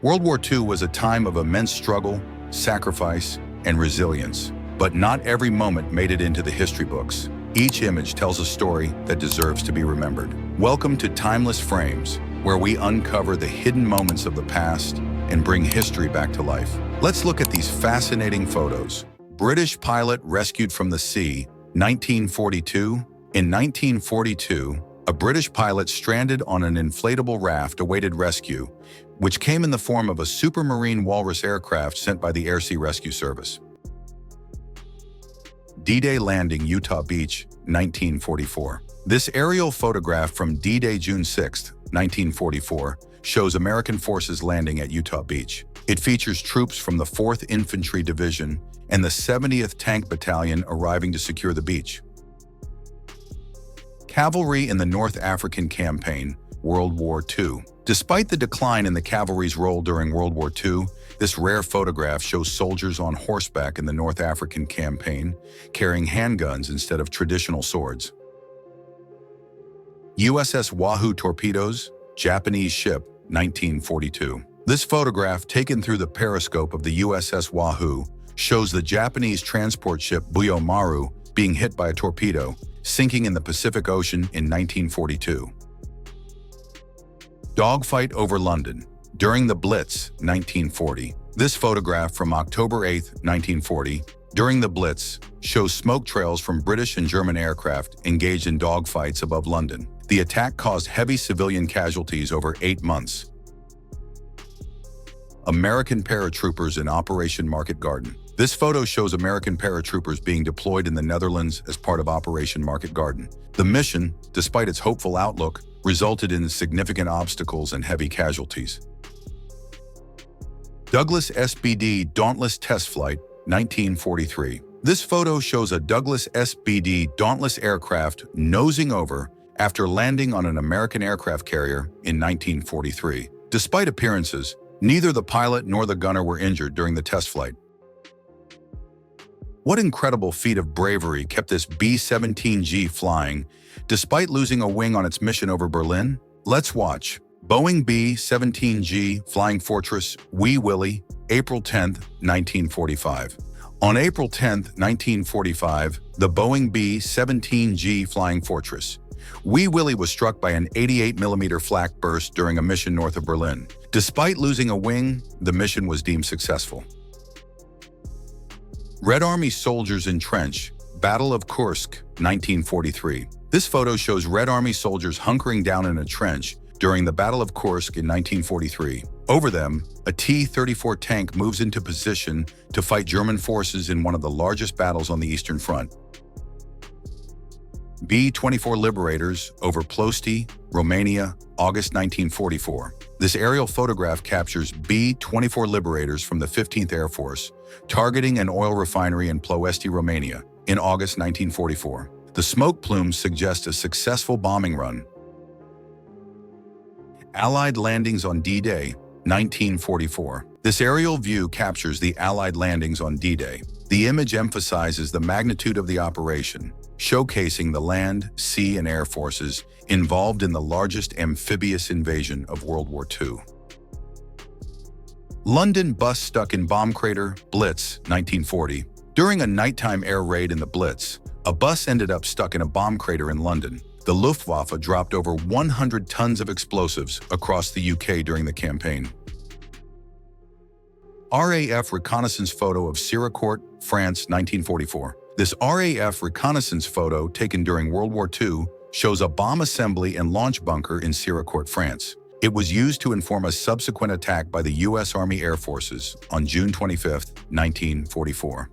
World War II was a time of immense struggle, sacrifice, and resilience. But not every moment made it into the history books. Each image tells a story that deserves to be remembered. Welcome to Timeless Frames, where we uncover the hidden moments of the past and bring history back to life. Let's look at these fascinating photos. British pilot rescued from the sea, 1942. In 1942, a British pilot stranded on an inflatable raft awaited rescue, which came in the form of a Supermarine Walrus aircraft sent by the Air Sea Rescue Service. D-Day landing, Utah Beach, 1944. This aerial photograph from D-Day, June 6, 1944, shows American forces landing at Utah Beach. It features troops from the 4th Infantry Division and the 70th Tank Battalion arriving to secure the beach. Cavalry in the North African Campaign, World War II. Despite the decline in the cavalry's role during World War II, this rare photograph shows soldiers on horseback in the North African Campaign, carrying handguns instead of traditional swords. USS Wahoo torpedoes, Japanese ship, 1942. This photograph, taken through the periscope of the USS Wahoo, shows the Japanese transport ship Buyomaru being hit by a torpedo, sinking in the Pacific Ocean in 1942. Dogfight over London. During the Blitz, 1940. This photograph from October 8, 1940, during the Blitz, shows smoke trails from British and German aircraft engaged in dogfights above London. The attack caused heavy civilian casualties over 8 months. American paratroopers in Operation Market Garden. This photo shows American paratroopers being deployed in the Netherlands as part of Operation Market Garden. The mission, despite its hopeful outlook, resulted in significant obstacles and heavy casualties. Douglas SBD Dauntless Test Flight, 1943. This photo shows a Douglas SBD Dauntless aircraft nosing over after landing on an American aircraft carrier in 1943. Despite appearances, neither the pilot nor the gunner were injured during the test flight. What incredible feat of bravery kept this B-17G flying, despite losing a wing on its mission over Berlin? Let's watch. Boeing B-17G Flying Fortress, Wee Willie, April 10, 1945. On April 10, 1945, the Boeing B-17G Flying Fortress, Wee Willie was struck by an 88mm flak burst during a mission north of Berlin. Despite losing a wing, the mission was deemed successful. Red Army soldiers in trench, Battle of Kursk, 1943. This photo shows Red Army soldiers hunkering down in a trench during the Battle of Kursk in 1943. Over them, a T-34 tank moves into position to fight German forces in one of the largest battles on the Eastern Front. B-24 Liberators over Ploiești, Romania, August 1944. This aerial photograph captures B-24 Liberators from the 15th Air Force, targeting an oil refinery in Ploiești, Romania, in August 1944. The smoke plumes suggest a successful bombing run. Allied landings on D-Day, 1944. This aerial view captures the Allied landings on D-Day. The image emphasizes the magnitude of the operation, showcasing the land, sea, and air forces involved in the largest amphibious invasion of World War II. London bus stuck in bomb crater, Blitz, 1940. During a nighttime air raid in the Blitz, a bus ended up stuck in a bomb crater in London. The Luftwaffe dropped over 100 tons of explosives across the UK during the campaign. RAF reconnaissance photo of Séricourt, France, 1944. This RAF reconnaissance photo taken during World War II shows a bomb assembly and launch bunker in Séricourt, France. It was used to inform a subsequent attack by the U.S. Army Air Forces on June 25, 1944.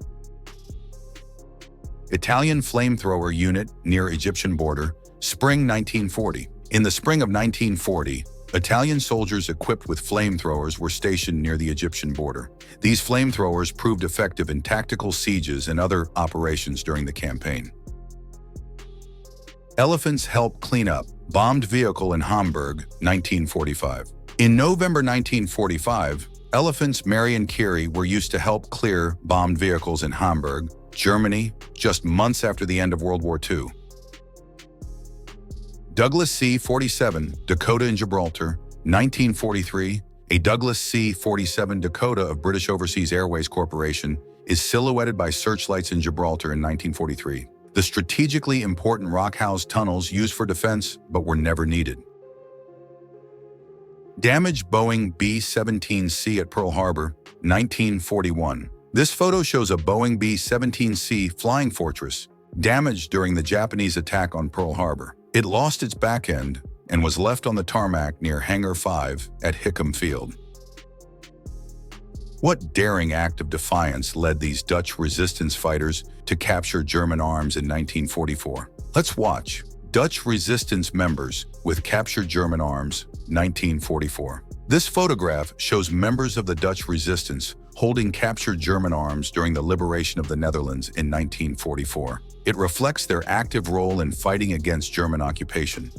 Italian flamethrower unit near Egyptian border, Spring 1940. In the spring of 1940, Italian soldiers equipped with flamethrowers were stationed near the Egyptian border. These flamethrowers proved effective in tactical sieges and other operations during the campaign. Elephants help clean up bombed vehicle in Hamburg, 1945. In November 1945, elephants Mary and Kiri were used to help clear bombed vehicles in Hamburg, Germany, just months after the end of World War II. Douglas C-47, Dakota and Gibraltar, 1943, A Douglas C-47 Dakota of British Overseas Airways Corporation is silhouetted by searchlights in Gibraltar in 1943. The strategically important rock-housed tunnels used for defense but were never needed. Damaged Boeing B-17C at Pearl Harbor, 1941. This photo shows a Boeing B-17C flying fortress damaged during the Japanese attack on Pearl Harbor. It lost its back end and was left on the tarmac near Hangar 5 at Hickam Field. What daring act of defiance led these Dutch resistance fighters to capture German arms in 1944? Let's watch. Dutch resistance members with captured German arms, 1944. This photograph shows members of the Dutch resistance holding captured German arms during the liberation of the Netherlands in 1944. It reflects their active role in fighting against German occupation.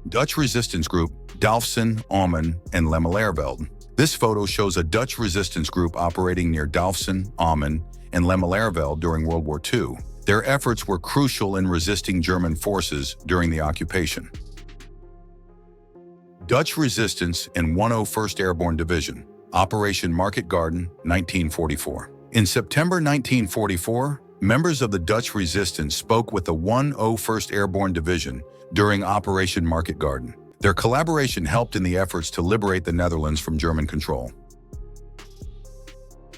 Dutch resistance group, Dalfsen, Ommen, and Lemmelerveld. This photo shows a Dutch resistance group operating near Dalfsen, Ommen, and Lemmelerveld during World War II. Their efforts were crucial in resisting German forces during the occupation. Dutch resistance in 101st Airborne Division, Operation Market Garden, 1944. In September 1944, members of the Dutch resistance spoke with the 101st Airborne Division during Operation Market Garden. Their collaboration helped in the efforts to liberate the Netherlands from German control.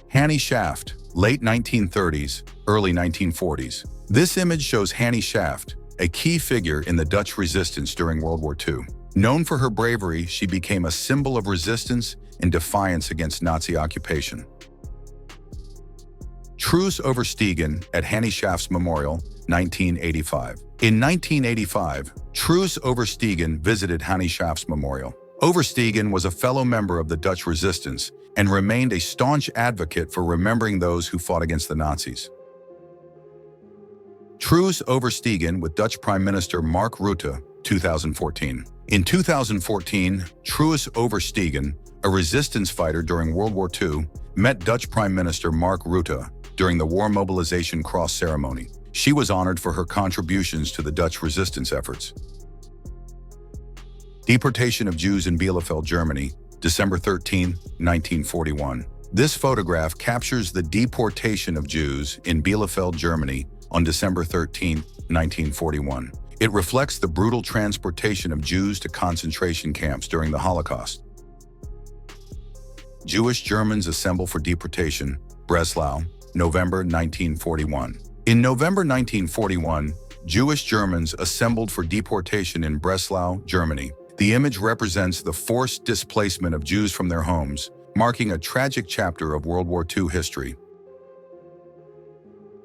Hannie Schaft, late 1930s, early 1940s. This image shows Hannie Schaft, a key figure in the Dutch resistance during World War II. Known for her bravery, she became a symbol of resistance and defiance against Nazi occupation. Truus Overstegen at Hannie Schaft's Memorial, 1985. In 1985, Truus Overstegen visited Hannie Schaft's memorial. Overstegen was a fellow member of the Dutch resistance and remained a staunch advocate for remembering those who fought against the Nazis. Truus Overstegen with Dutch Prime Minister Mark Rutte, 2014. In 2014, Truus Overstegen, a resistance fighter during World War II, met Dutch Prime Minister Mark Rutte during the War Mobilization Cross ceremony. She was honored for her contributions to the Dutch resistance efforts. Deportation of Jews in Bielefeld, Germany, December 13, 1941. This photograph captures the deportation of Jews in Bielefeld, Germany on December 13, 1941. It reflects the brutal transportation of Jews to concentration camps during the Holocaust. Jewish Germans assemble for deportation, Breslau, November 1941. In November 1941, Jewish Germans assembled for deportation in Breslau, Germany. The image represents the forced displacement of Jews from their homes, marking a tragic chapter of World War II history.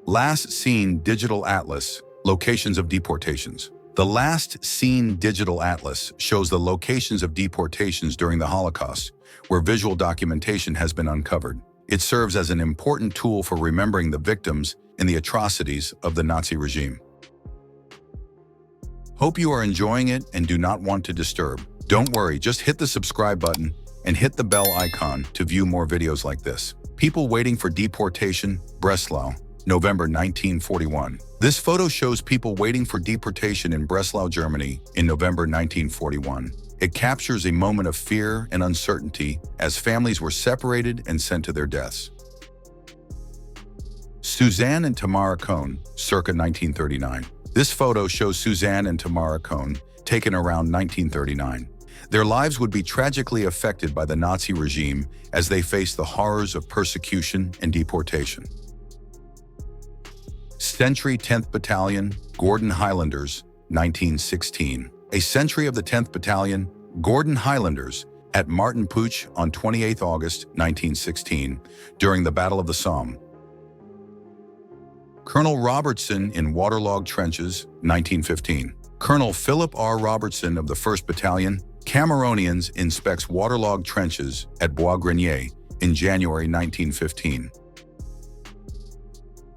Last Seen Digital Atlas, Locations of Deportations. The Last Seen Digital Atlas shows the locations of deportations during the Holocaust, where visual documentation has been uncovered. It serves as an important tool for remembering the victims and the atrocities of the Nazi regime. Hope you are enjoying it and do not want to disturb. Don't worry, just hit the subscribe button and hit the bell icon to view more videos like this. People waiting for deportation, Breslau, November 1941. This photo shows people waiting for deportation in Breslau, Germany in November 1941. It captures a moment of fear and uncertainty as families were separated and sent to their deaths. Suzanne and Tamara Cohn, circa 1939. This photo shows Suzanne and Tamara Cohn, taken around 1939. Their lives would be tragically affected by the Nazi regime as they faced the horrors of persecution and deportation. Sentry 10th Battalion, Gordon Highlanders, 1916. A sentry of the 10th Battalion, Gordon Highlanders, at Martin Puch on 28 August 1916 during the Battle of the Somme. Colonel Robertson in waterlogged trenches, 1915. Colonel Philip R. Robertson of the 1st Battalion, Cameronians inspects waterlogged trenches at Bois Grenier in January 1915.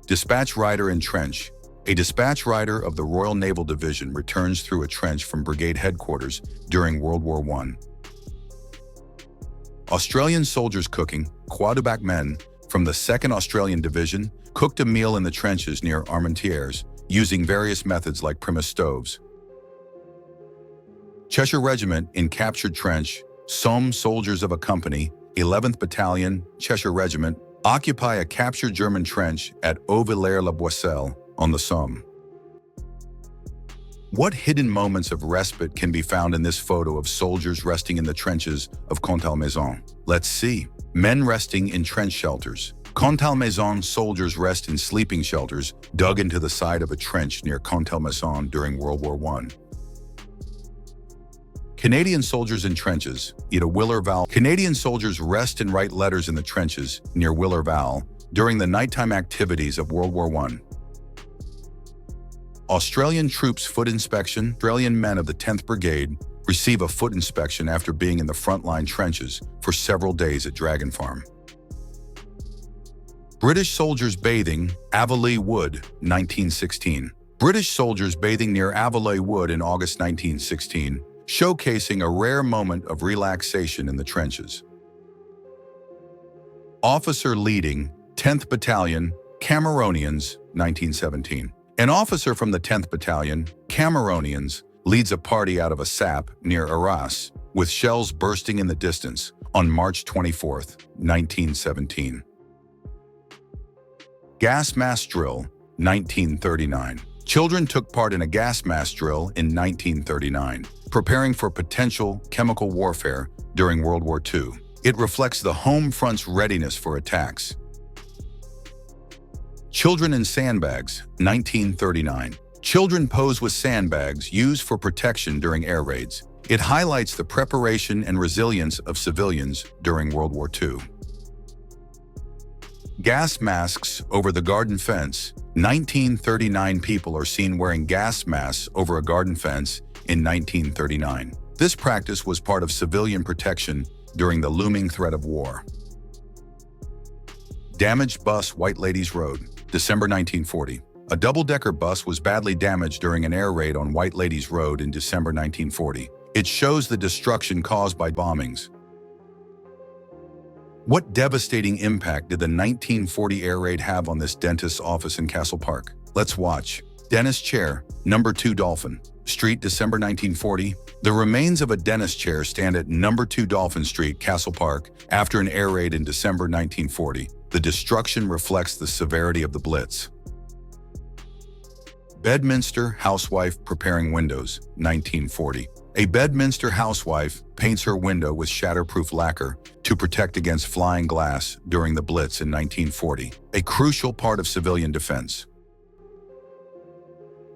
Dispatch rider in trench. A dispatch rider of the Royal Naval Division returns through a trench from brigade headquarters during World War I. Australian soldiers cooking. Quadrubac men from the 2nd Australian Division cooked a meal in the trenches near Armentières using various methods like Primus stoves. Cheshire Regiment in captured trench, Somme soldiers of a company, 11th Battalion, Cheshire Regiment, occupy a captured German trench at Auvillers-la-Boisselle on the Somme. What hidden moments of respite can be found in this photo of soldiers resting in the trenches of Contalmaison? Let's see. Men resting in trench shelters. Contalmaison soldiers rest in sleeping shelters dug into the side of a trench near Contalmaison during World War I. Canadian soldiers in trenches, Willerval. Canadian soldiers rest and write letters in the trenches near Willerval during the nighttime activities of World War I. Australian troops foot inspection. Australian men of the 10th Brigade receive a foot inspection after being in the frontline trenches for several days at Dragon Farm. British soldiers bathing, Avonlea Wood, 1916. British soldiers bathing near Avonlea Wood in August 1916, showcasing a rare moment of relaxation in the trenches. Officer leading, 10th Battalion, Cameronians, 1917. An officer from the 10th Battalion, Cameronians, leads a party out of a sap near Arras, with shells bursting in the distance on March 24, 1917. Gas mask drill, 1939. Children took part in a gas mask drill in 1939, preparing for potential chemical warfare during World War II. It reflects the home front's readiness for attacks. Children in sandbags, 1939. Children pose with sandbags used for protection during air raids. It highlights the preparation and resilience of civilians during World War II. Gas masks over the garden fence. 1939 people are seen wearing gas masks over a garden fence in 1939. This practice was part of civilian protection during the looming threat of war. Damaged bus, White Ladies Road, December 1940. A double-decker bus was badly damaged during an air raid on White Ladies Road in December 1940. It shows the destruction caused by bombings. What devastating impact did the 1940 air raid have on this dentist's office in Castle Park? Let's watch. Dentist chair, number 2 Dolphin Street, December 1940. The remains of a dentist chair stand at number 2 Dolphin Street, Castle Park, after an air raid in December 1940. The destruction reflects the severity of the Blitz. Bedminster housewife preparing windows, 1940. A Bedminster housewife paints her window with shatterproof lacquer to protect against flying glass during the Blitz in 1940, a crucial part of civilian defense.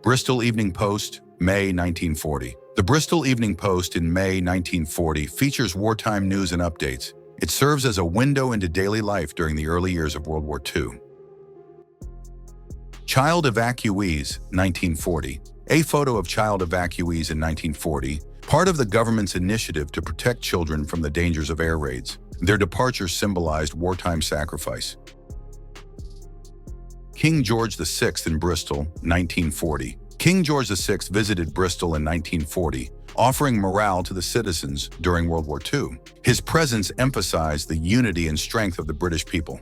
Bristol Evening Post, May 1940. The Bristol Evening Post in May 1940 features wartime news and updates. It serves as a window into daily life during the early years of World War II. Child evacuees, 1940. A photo of child evacuees in 1940, part of the government's initiative to protect children from the dangers of air raids. Their departure symbolized wartime sacrifice. King George VI in Bristol, 1940. King George VI visited Bristol in 1940, offering morale to the citizens during World War II. His presence emphasized the unity and strength of the British people.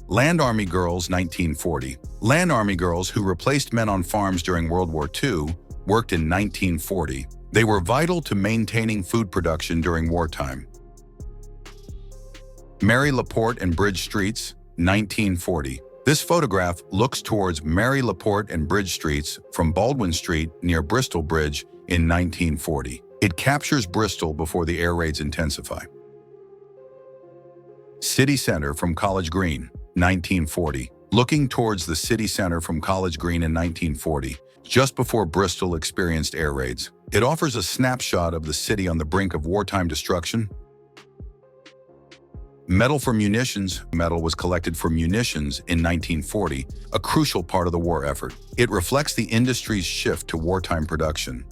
Land Army Girls, 1940. Land Army girls who replaced men on farms during World War II worked in 1940. They were vital to maintaining food production during wartime. Mary Laporte and Bridge Streets, 1940. This photograph looks towards Mary Laporte and Bridge Streets from Baldwin Street near Bristol Bridge in 1940. It captures Bristol before the air raids intensify. City Center from College Green, 1940. Looking towards the city center from College Green in 1940, just before Bristol experienced air raids. It offers a snapshot of the city on the brink of wartime destruction. Metal for munitions. Metal was collected for munitions in 1940, a crucial part of the war effort. It reflects the industry's shift to wartime production.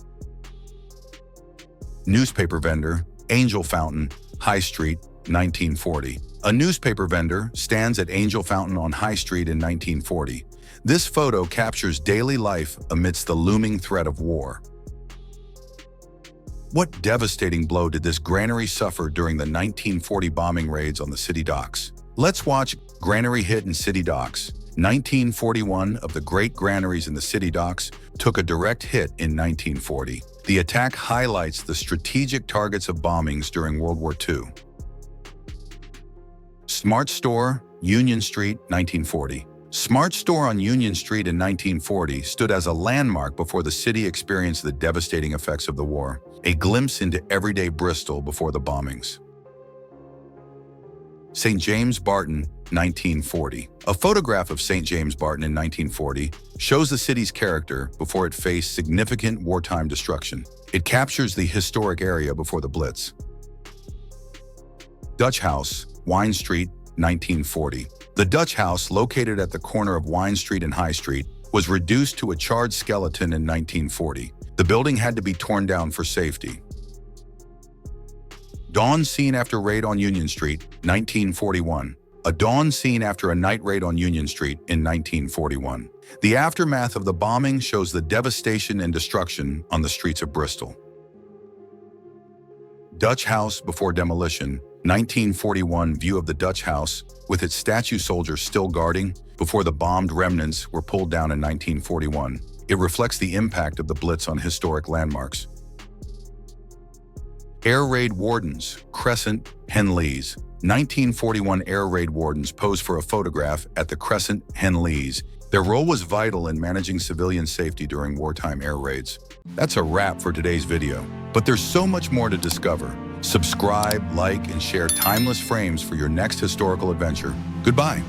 Newspaper vendor, Angel Fountain, High Street, 1940. A newspaper vendor stands at Angel Fountain on High Street in 1940. This photo captures daily life amidst the looming threat of war. What devastating blow did this granary suffer during the 1940 bombing raids on the city docks? Let's watch Granary Hit in City Docks. 1941 of the great granaries in the city docks took a direct hit in 1940. The attack highlights the strategic targets of bombings during World War II. Smart Store, Union Street, 1940. Smart Store on Union Street in 1940 stood as a landmark before the city experienced the devastating effects of the war, a glimpse into everyday Bristol before the bombings. St. James Barton, 1940. A photograph of St. James Barton in 1940 shows the city's character before it faced significant wartime destruction. It captures the historic area before the Blitz. Dutch House, Wine Street, 1940. The Dutch House, located at the corner of Wine Street and High Street, was reduced to a charred skeleton in 1940. The building had to be torn down for safety. Dawn scene after raid on Union Street, 1941. A dawn scene after a night raid on Union Street in 1941. The aftermath of the bombing shows the devastation and destruction on the streets of Bristol. Dutch House before demolition, 1941. View of the Dutch House, with its statue soldiers still guarding, before the bombed remnants were pulled down in 1941. It reflects the impact of the Blitz on historic landmarks. Air Raid Wardens, Crescent, Henleys. 1941 air raid wardens posed for a photograph at the Crescent, Henleys. Their role was vital in managing civilian safety during wartime air raids. That's a wrap for today's video, but there's so much more to discover. Subscribe, like, and share timeless frames for your next historical adventure. Goodbye.